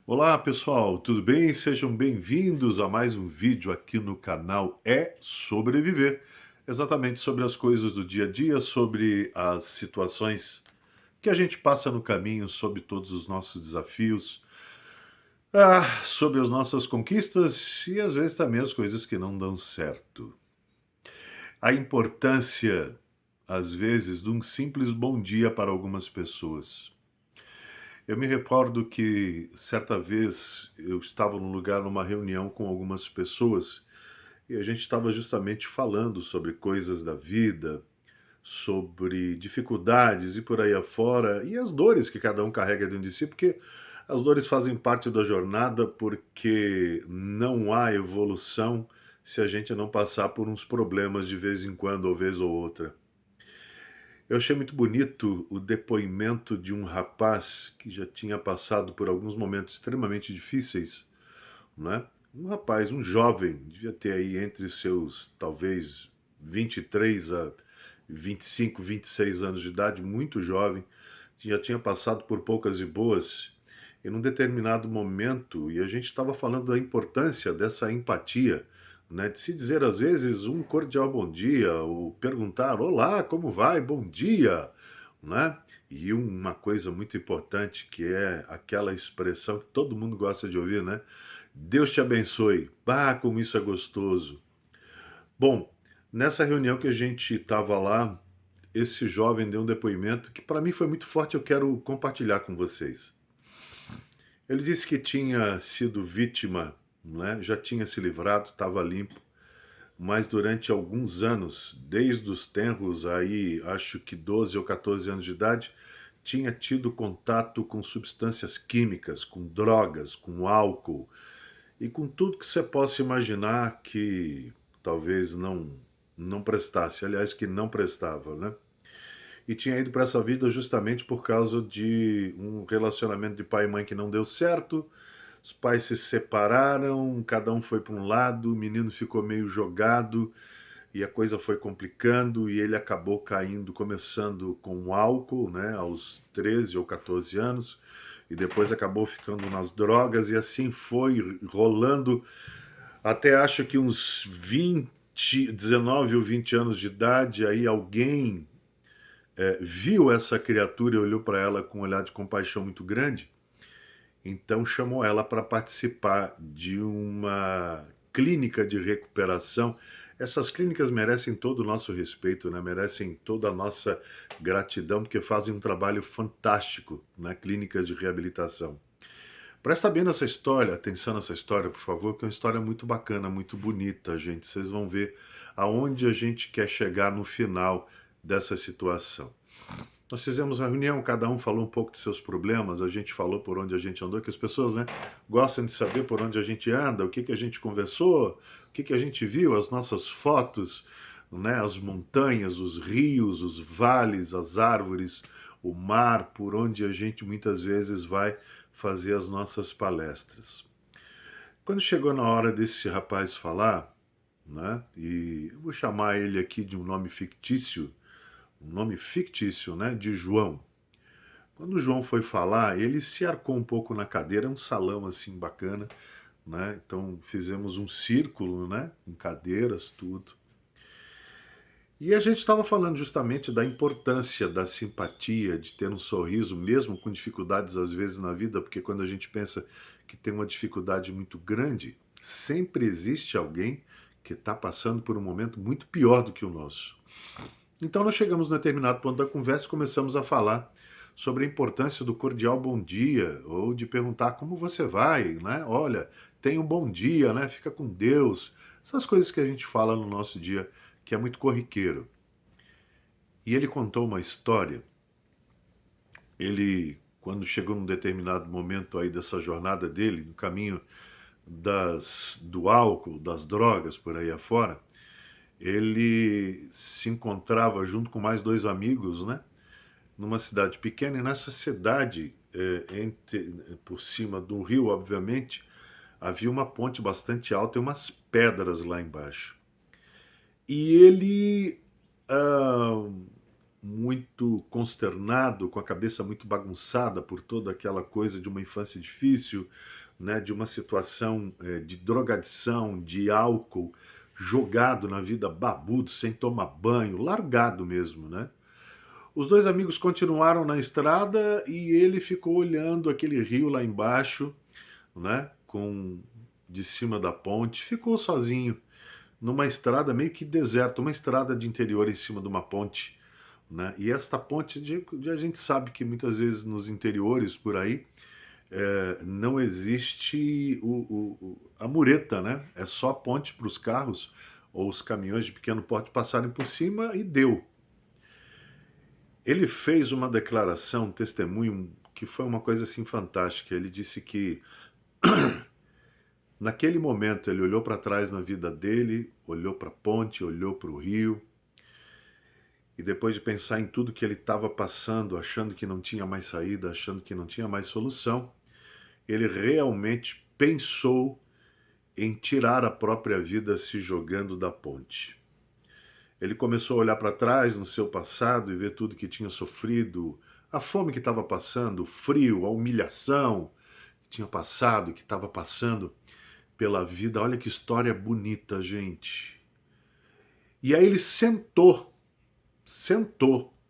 Olá pessoal, tudo bem? Sejam bem-vindos a mais um vídeo aqui no canal É Sobreviver. Exatamente sobre as coisas do dia a dia, sobre as situações que a gente passa no caminho, sobre todos os nossos desafios, sobre as nossas conquistas e às vezes também as coisas que não dão certo. A importância, às vezes, de um simples bom dia para algumas pessoas. Eu me recordo que certa vez eu estava num lugar, numa reunião com algumas pessoas, e a gente estava justamente falando sobre coisas da vida, sobre dificuldades e por aí afora, e as dores que cada um carrega dentro de si, porque as dores fazem parte da jornada, porque não há evolução se a gente não passar por uns problemas de vez em quando, ou vez ou outra. Eu achei muito bonito o depoimento de um rapaz que já tinha passado por alguns momentos extremamente difíceis, né? Um rapaz, um jovem, devia ter aí entre seus talvez 23 a 25, 26 anos de idade, muito jovem, já tinha passado por poucas e boas. E num determinado momento, e a gente estava falando da importância dessa empatia, né, de se dizer às vezes um cordial bom dia, ou perguntar: olá, como vai? Bom dia, né? E uma coisa muito importante que é aquela expressão que todo mundo gosta de ouvir, né? Deus te abençoe. Ah, como isso é gostoso. Bom, nessa reunião que a gente estava lá, esse jovem deu um depoimento que para mim foi muito forte, eu quero compartilhar com vocês. Ele disse que tinha sido vítima, né? Já tinha se livrado, estava limpo, mas durante alguns anos, desde os tenros aí, acho que 12 ou 14 anos de idade, tinha tido contato com substâncias químicas, com drogas, com álcool e com tudo que você possa imaginar que talvez não prestasse, aliás, que não prestava, né? E tinha ido para essa vida justamente por causa de um relacionamento de pai e mãe que não deu certo. Os pais se separaram, cada um foi para um lado, o menino ficou meio jogado e a coisa foi complicando e ele acabou caindo, começando com álcool, né, aos 13 ou 14 anos, e depois acabou ficando nas drogas e assim foi rolando até acho que uns 20, 19 ou 20 anos de idade, aí alguém viu essa criatura e olhou para ela com um olhar de compaixão muito grande, então chamou ela para participar de uma clínica de recuperação. Essas clínicas merecem todo o nosso respeito, né? Merecem toda a nossa gratidão, porque fazem um trabalho fantástico na clínica de reabilitação. Presta bem nessa história, atenção nessa história, por favor, que é uma história muito bacana, muito bonita, gente. Vocês vão ver aonde a gente quer chegar no final dessa situação. Nós fizemos a reunião, cada um falou um pouco de seus problemas, a gente falou por onde a gente andou, que as pessoas, né, gostam de saber por onde a gente anda, o que a gente conversou, o que a gente viu, as nossas fotos, né, as montanhas, os rios, os vales, as árvores, o mar, por onde a gente muitas vezes vai fazer as nossas palestras. Quando chegou na hora desse rapaz falar, né, e eu vou chamar ele aqui de um nome fictício, né, de João. Quando o João foi falar, ele se arcou um pouco na cadeira, é um salão assim bacana, né? Então fizemos um círculo, né, com cadeiras, tudo. E a gente estava falando justamente da importância da simpatia, de ter um sorriso, mesmo com dificuldades às vezes na vida, porque quando a gente pensa que tem uma dificuldade muito grande, sempre existe alguém que está passando por um momento muito pior do que o nosso. Então nós chegamos num determinado ponto da conversa e começamos a falar sobre a importância do cordial bom dia, ou de perguntar como você vai, né? Olha, tenha um bom dia, né? Fica com Deus. Essas coisas que a gente fala no nosso dia, que é muito corriqueiro. E ele contou uma história. Ele, quando chegou num determinado momento aí dessa jornada dele, no caminho do álcool, das drogas, por aí afora, ele se encontrava junto com mais dois amigos, né? Numa cidade pequena, e nessa cidade, por cima do rio, obviamente, havia uma ponte bastante alta e umas pedras lá embaixo. E ele, ah, muito consternado, com a cabeça muito bagunçada por toda aquela coisa de uma infância difícil, né, de uma situação de drogadição, de álcool, jogado na vida babudo, sem tomar banho, largado mesmo, né? Os dois amigos continuaram na estrada e ele ficou olhando aquele rio lá embaixo, né, com de cima da ponte, ficou sozinho numa estrada meio que deserta, uma estrada de interior em cima de uma ponte, né? E esta ponte a gente sabe que muitas vezes nos interiores por aí não existe a mureta, né? É só ponte para os carros ou os caminhões de pequeno porte passarem por cima e deu. Ele fez uma declaração, um testemunho, que foi uma coisa assim fantástica. Ele disse que naquele momento ele olhou para trás na vida dele, olhou para a ponte, olhou para o rio, e depois de pensar em tudo que ele estava passando, achando que não tinha mais saída, achando que não tinha mais solução, ele realmente pensou em tirar a própria vida se jogando da ponte. Ele começou a olhar para trás no seu passado e ver tudo que tinha sofrido, a fome que estava passando, o frio, a humilhação que tinha passado, que estava passando pela vida. Olha que história bonita, gente. E aí ele sentou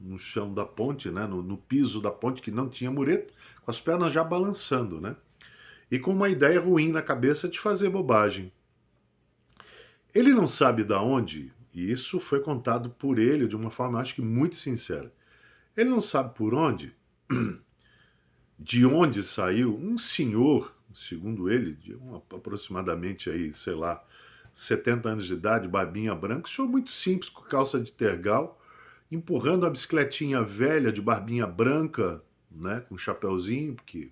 no chão da ponte, né, no piso da ponte que não tinha mureta, com as pernas já balançando, né? E com uma ideia ruim na cabeça de fazer bobagem. Ele não sabe da onde, e isso foi contado por ele de uma forma, acho que muito sincera. Ele não sabe por onde, de onde saiu um senhor, segundo ele, de aproximadamente aí, sei lá, 70 anos de idade, barbinha branca, senhor muito simples, com calça de tergal, empurrando a bicicletinha velha de barbinha branca, né, com um chapéuzinho, porque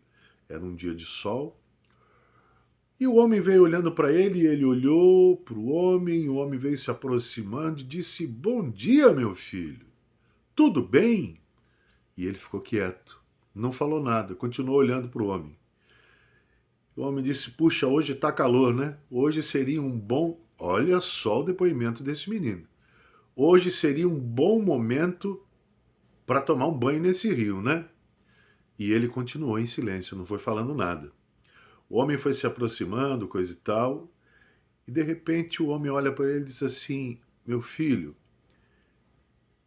era um dia de sol. E o homem veio olhando para ele, e ele olhou para o homem veio se aproximando e disse: Bom dia, meu filho, tudo bem? E ele ficou quieto, não falou nada, continuou olhando para o homem. O homem disse: Puxa, hoje está calor, né? Hoje seria um bom. Olha só o depoimento desse menino. Hoje seria um bom momento para tomar um banho nesse rio, né? E ele continuou em silêncio, não foi falando nada. O homem foi se aproximando, coisa e tal, e de repente o homem olha para ele e diz assim: Meu filho,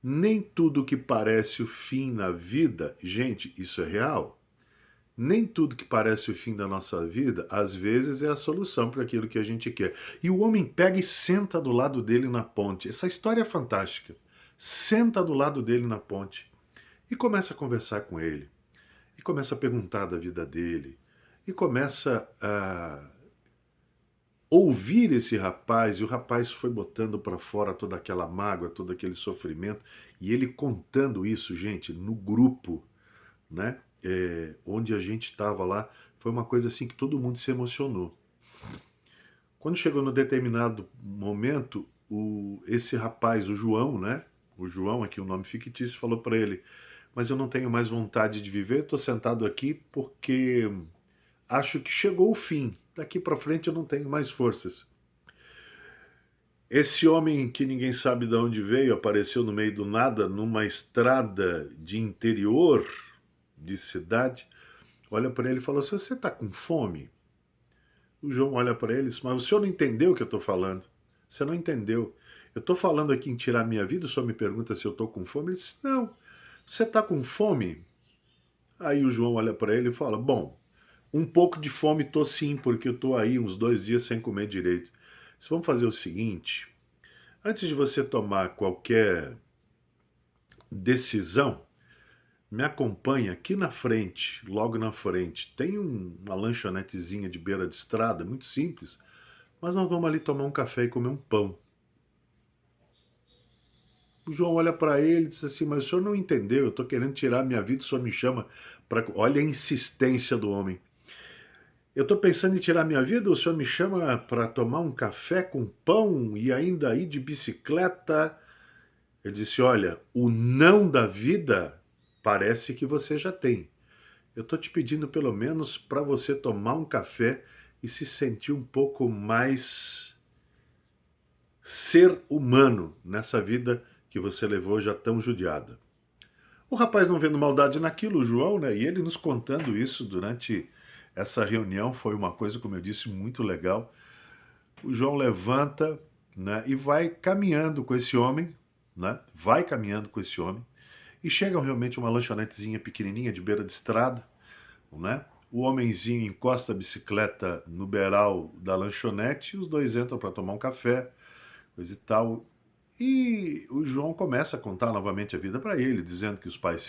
nem tudo que parece o fim na vida, gente, isso é real. Nem tudo que parece o fim da nossa vida, às vezes é a solução para aquilo que a gente quer. E o homem pega e senta do lado dele na ponte. Essa história é fantástica. Senta do lado dele na ponte e começa a conversar com ele. E começa a perguntar da vida dele. E começa a ouvir esse rapaz, e o rapaz foi botando para fora toda aquela mágoa, todo aquele sofrimento, e ele contando isso, gente, no grupo, né? Onde a gente estava lá, foi uma coisa assim que todo mundo se emocionou. Quando chegou no determinado momento, esse rapaz, o João, né? O João, aqui o nome fictício, falou para ele: Mas eu não tenho mais vontade de viver, estou sentado aqui porque acho que chegou o fim. Daqui para frente eu não tenho mais forças. Esse homem que ninguém sabe de onde veio, apareceu no meio do nada, numa estrada de interior, de cidade, olha para ele e falou assim: Você está com fome? O João olha para ele e diz: Mas o senhor não entendeu o que eu estou falando? Você não entendeu. Eu estou falando aqui em tirar minha vida, o senhor me pergunta se eu estou com fome? Ele disse: Não. Você está com fome? Aí o João olha para ele e fala: Bom, um pouco de fome tô sim, porque eu tô aí uns 2 dias sem comer direito. Vamos fazer o seguinte: antes de você tomar qualquer decisão, me acompanha aqui na frente, logo na frente. Tem uma lanchonetezinha de beira de estrada, muito simples, mas nós vamos ali tomar um café e comer um pão. O João olha para ele e diz assim: Mas o senhor não entendeu, eu estou querendo tirar minha vida, o senhor me chama para. Olha a insistência do homem. Eu estou pensando em tirar minha vida, o senhor me chama para tomar um café com pão e ainda ir de bicicleta. Ele disse: Olha, o não da vida parece que você já tem. Eu estou te pedindo pelo menos para você tomar um café e se sentir um pouco mais ser humano nessa vida que você levou já tão judiada. O rapaz não vendo maldade naquilo, o João, né? E ele nos contando isso durante essa reunião foi uma coisa, como eu disse, muito legal. O João levanta, né, e vai caminhando com esse homem, né? Vai caminhando com esse homem e chegam realmente a uma lanchonetezinha pequenininha de beira de estrada, né? O homenzinho encosta a bicicleta no beiral da lanchonete e os dois entram para tomar um café, coisa e tal. E o João começa a contar novamente a vida para ele, dizendo que os pais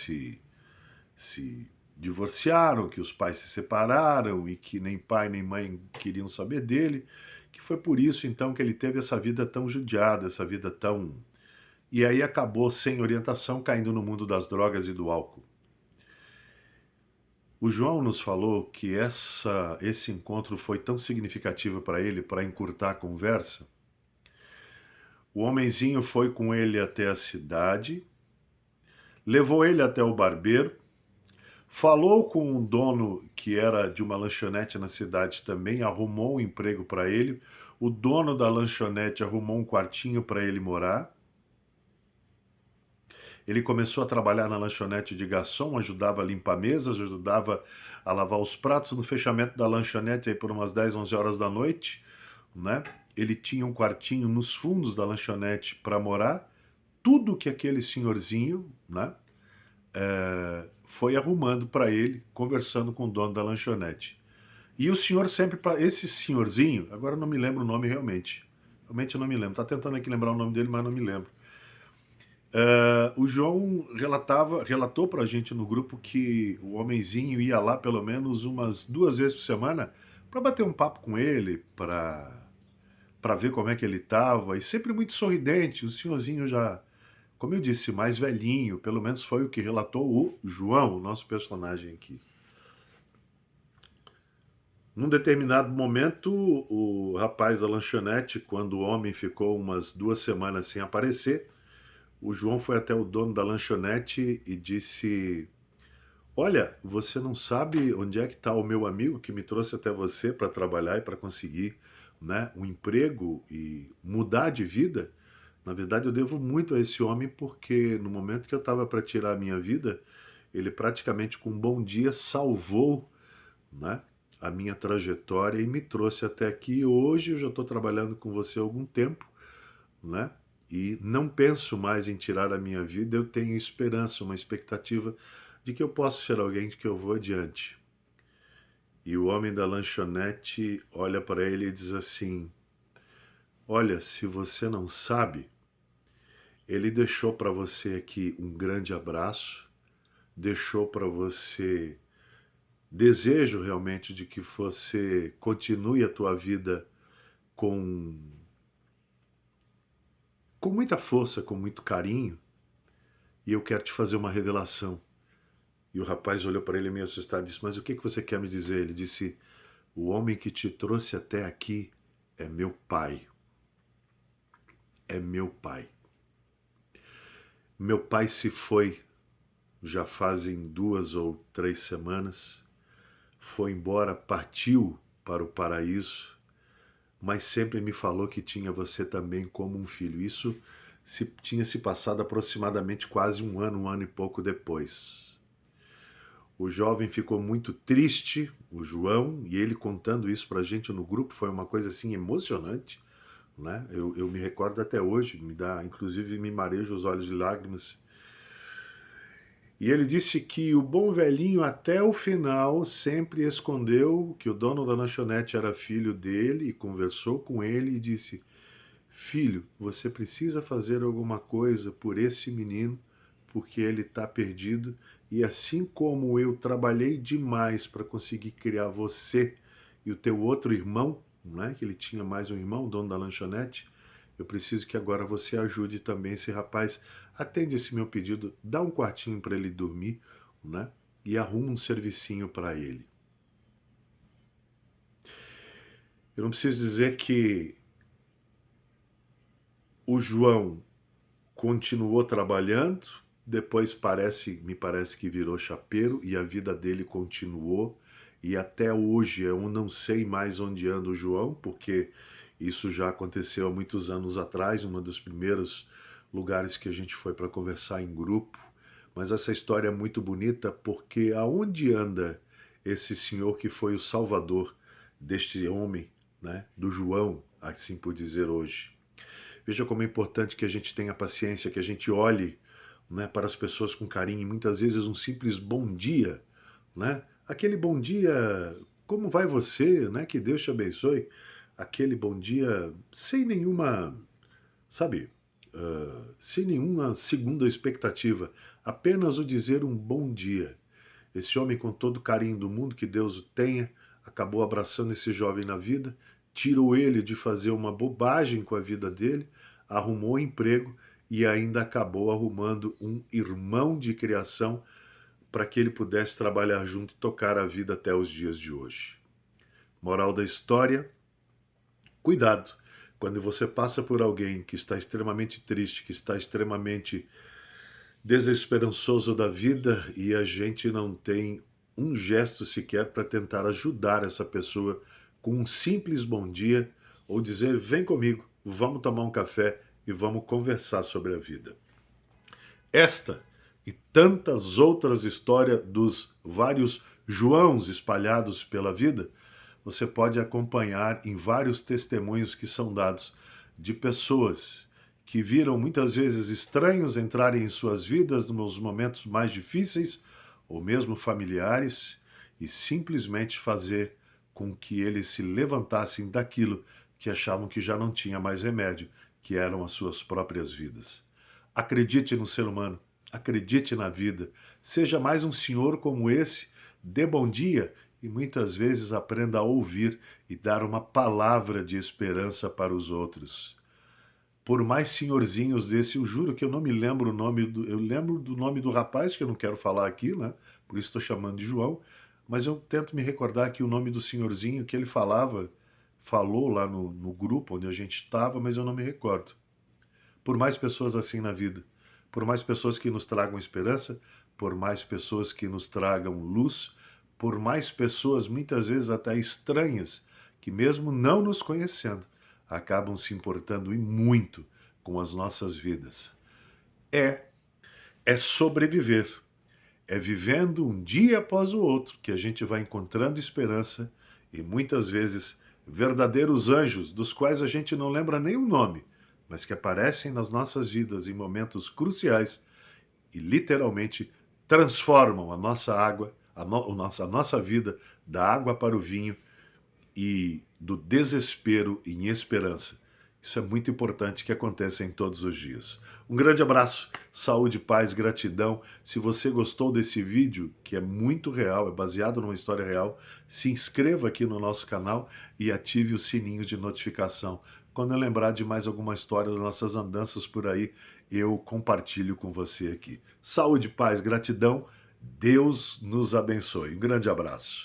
se divorciaram, que os pais se separaram e que nem pai nem mãe queriam saber dele, que foi por isso então que ele teve essa vida tão judiada, essa vida tão... E aí acabou sem orientação, caindo no mundo das drogas e do álcool. O João nos falou que esse encontro foi tão significativo para ele, para encurtar a conversa. O homenzinho foi com ele até a cidade, levou ele até o barbeiro, falou com um dono que era de uma lanchonete na cidade também, arrumou um emprego para ele. O dono da lanchonete arrumou um quartinho para ele morar. Ele começou a trabalhar na lanchonete de garçom, ajudava a limpar mesas, ajudava a lavar os pratos. No fechamento da lanchonete, aí por umas 10, 11 horas da noite, né? Ele tinha um quartinho nos fundos da lanchonete para morar. Tudo que aquele senhorzinho, né, foi arrumando para ele, conversando com o dono da lanchonete. E o senhor sempre, esse senhorzinho, agora eu não me lembro o nome realmente. Realmente eu não me lembro. Tá tentando aqui lembrar o nome dele, mas não me lembro. O João relatou pra gente no grupo que o homenzinho ia lá pelo menos umas 2 vezes por semana para bater um papo com ele, para ver como é que ele estava, e sempre muito sorridente. O senhorzinho já, como eu disse, mais velhinho, pelo menos foi o que relatou o João, o nosso personagem aqui. Num determinado momento, o rapaz da lanchonete, quando o homem ficou umas 2 semanas sem aparecer, o João foi até o dono da lanchonete e disse: Olha, você não sabe onde é que está o meu amigo que me trouxe até você para trabalhar e para conseguir, né, um emprego e mudar de vida? Na verdade, eu devo muito a esse homem porque no momento que eu estava para tirar a minha vida, ele praticamente com um bom dia salvou, né, a minha trajetória e me trouxe até aqui. Hoje eu já estou trabalhando com você há algum tempo, né? E não penso mais em tirar a minha vida, eu tenho esperança, uma expectativa de que eu posso ser alguém de que eu vou adiante. E o homem da lanchonete olha para ele e diz assim: Olha, se você não sabe, ele deixou para você aqui um grande abraço, deixou para você desejo realmente de que você continue a tua vida com muita força, com muito carinho, e eu quero te fazer uma revelação. E o rapaz olhou para ele meio assustado e disse: Mas o que você quer me dizer? Ele disse: O homem que te trouxe até aqui é meu pai. É meu pai. Meu pai se foi já fazem 2 ou 3 semanas. Foi embora, partiu para o paraíso, mas sempre me falou que tinha você também como um filho. Isso tinha se passado aproximadamente quase um ano e pouco depois. O jovem ficou muito triste, o João, e ele contando isso pra gente no grupo foi uma coisa assim emocionante, né? Eu me recordo até hoje, inclusive me marejo os olhos de lágrimas. E ele disse que o bom velhinho até o final sempre escondeu que o dono da lanchonete era filho dele e conversou com ele e disse: Filho, você precisa fazer alguma coisa por esse menino, porque ele está perdido. E assim como eu trabalhei demais para conseguir criar você e o teu outro irmão, né, que ele tinha mais um irmão, dono da lanchonete, eu preciso que agora você ajude também esse rapaz. Atende esse meu pedido, dá um quartinho para ele dormir, né, e arruma um servicinho para ele. Eu não preciso dizer que o João continuou trabalhando, depois me parece que virou chapeiro e a vida dele continuou. E até hoje eu não sei mais onde anda o João, porque isso já aconteceu há muitos anos atrás, um dos primeiros lugares que a gente foi para conversar em grupo. mas essa história é muito bonita porque aonde anda esse senhor que foi o salvador deste homem, né, do João, assim por dizer hoje. Veja como é importante que a gente tenha paciência, que a gente olhe, né, para as pessoas com carinho, e muitas vezes um simples bom dia, né? Aquele bom dia, como vai você, né? Que Deus te abençoe. Aquele bom dia sem nenhuma, sabe, sem nenhuma segunda expectativa, apenas o dizer um bom dia. Esse homem, com todo o carinho do mundo, que Deus o tenha, acabou abraçando esse jovem na vida, tirou ele de fazer uma bobagem com a vida dele, arrumou um emprego e ainda acabou arrumando um irmão de criação para que ele pudesse trabalhar junto e tocar a vida até os dias de hoje. Moral da história: cuidado quando você passa por alguém que está extremamente triste, que está extremamente desesperançoso da vida e a gente não tem um gesto sequer para tentar ajudar essa pessoa com um simples bom dia ou dizer: vem comigo, vamos tomar um café e vamos conversar sobre a vida. Esta e tantas outras histórias dos vários Joãos espalhados pela vida, você pode acompanhar em vários testemunhos que são dados de pessoas que viram muitas vezes estranhos entrarem em suas vidas nos momentos mais difíceis, ou mesmo familiares, e simplesmente fazer com que eles se levantassem daquilo que achavam que já não tinha mais remédio, que eram as suas próprias vidas. Acredite no ser humano, acredite na vida, seja mais um senhor como esse, dê bom dia e muitas vezes aprenda a ouvir e dar uma palavra de esperança para os outros. Por mais senhorzinhos desse, eu juro que eu não me lembro o nome eu lembro do nome do rapaz, que eu não quero falar aqui, né? Por isso estou chamando de João, mas eu tento me recordar aqui o nome do senhorzinho que ele falou lá no grupo onde a gente estava, mas eu não me recordo. Por mais pessoas assim na vida, por mais pessoas que nos tragam esperança, por mais pessoas que nos tragam luz, por mais pessoas muitas vezes até estranhas, que mesmo não nos conhecendo, acabam se importando e muito com as nossas vidas. É sobreviver. É vivendo um dia após o outro que a gente vai encontrando esperança e muitas vezes verdadeiros anjos, dos quais a gente não lembra nem o nome, mas que aparecem nas nossas vidas em momentos cruciais e literalmente transformam a nossa água, a nossa vida da água para o vinho e do desespero em esperança. Isso é muito importante que aconteça em todos os dias. Um grande abraço, saúde, paz, gratidão. Se você gostou desse vídeo, que é muito real, é baseado numa história real, se inscreva aqui no nosso canal e ative o sininho de notificação. Quando eu lembrar de mais alguma história das nossas andanças por aí, eu compartilho com você aqui. Saúde, paz, gratidão. Deus nos abençoe. Um grande abraço.